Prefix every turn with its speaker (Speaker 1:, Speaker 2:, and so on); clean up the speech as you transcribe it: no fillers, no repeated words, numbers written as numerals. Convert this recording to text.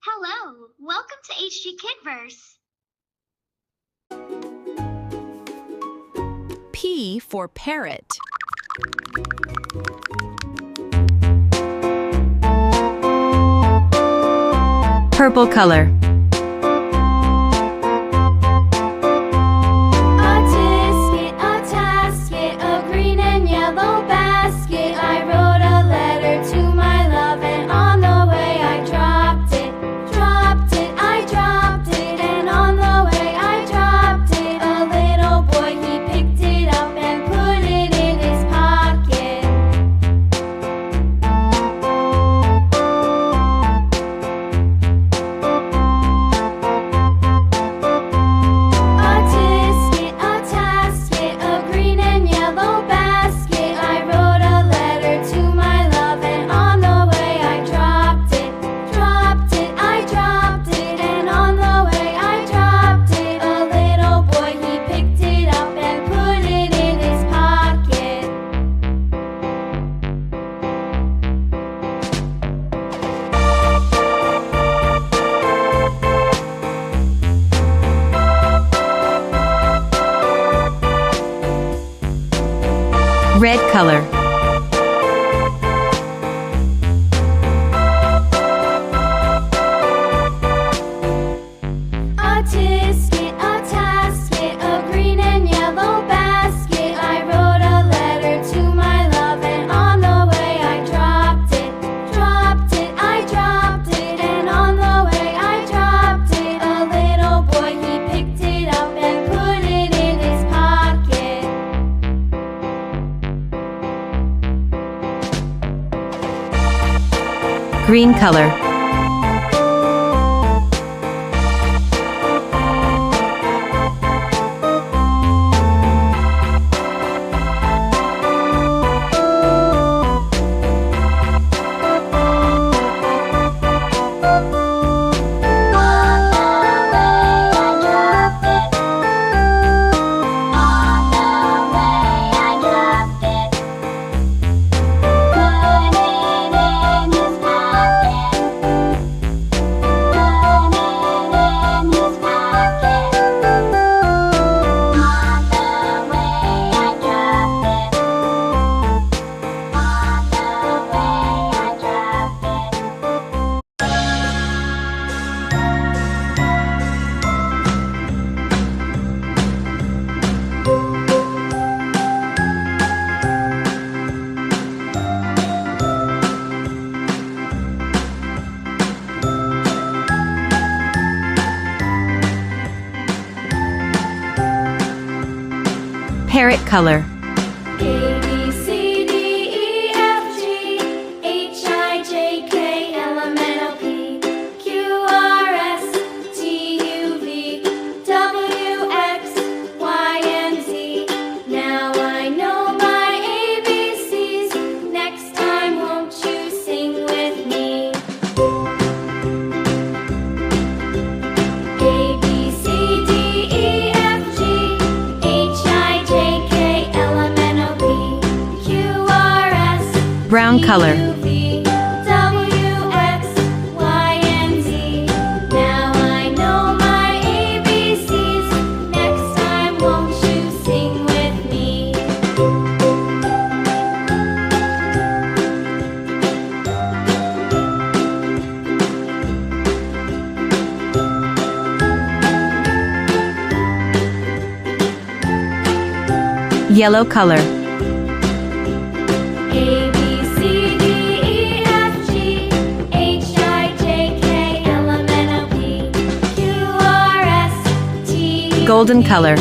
Speaker 1: Hello, welcome to HG Kidverse.
Speaker 2: P for Parrot. Purple color.
Speaker 3: A tasket, a green and yellow basket. I wrote a letter to my love, and on the way I dropped it. I dropped it, and on the way I dropped it. A little boy, he picked it up and put it in his pocket. A tasket, a green and yellow basket. I wrote a letter to my love, and on the way I dropped it. I dropped it, and on the way I dropped it. A little boy, he picked it up and put it in his pocket.
Speaker 2: Red color.
Speaker 3: A tasket, a green and yellow basket. I wrote a letter to my love, and on the way I dropped it. I dropped it, and on the way I dropped it. A little boy, he picked it up and put it in his pocket.
Speaker 2: Green color. Parrot color.
Speaker 3: A, B, C, D, E, F, G, H, I, J, K, L, M, N, O, P, Q, R, S, T, U, V, W, X, Y, and Z. Now I know my ABCs. Next time, won't you sing with me? A, B, C, D, E, F, G, H, I, J, K, L, M, N, O, P, Q, R, S,
Speaker 2: Brown color.
Speaker 3: T, U, V, W, X, Y, and Z. Now I know my ABCs. Next time, won't you sing with me?
Speaker 2: Yellow color.
Speaker 3: A, B, C, D, E, F, G, H, I, J, K, L, M, N, O, P, Q, R, S, T, U,
Speaker 2: Golden
Speaker 3: V,
Speaker 2: color.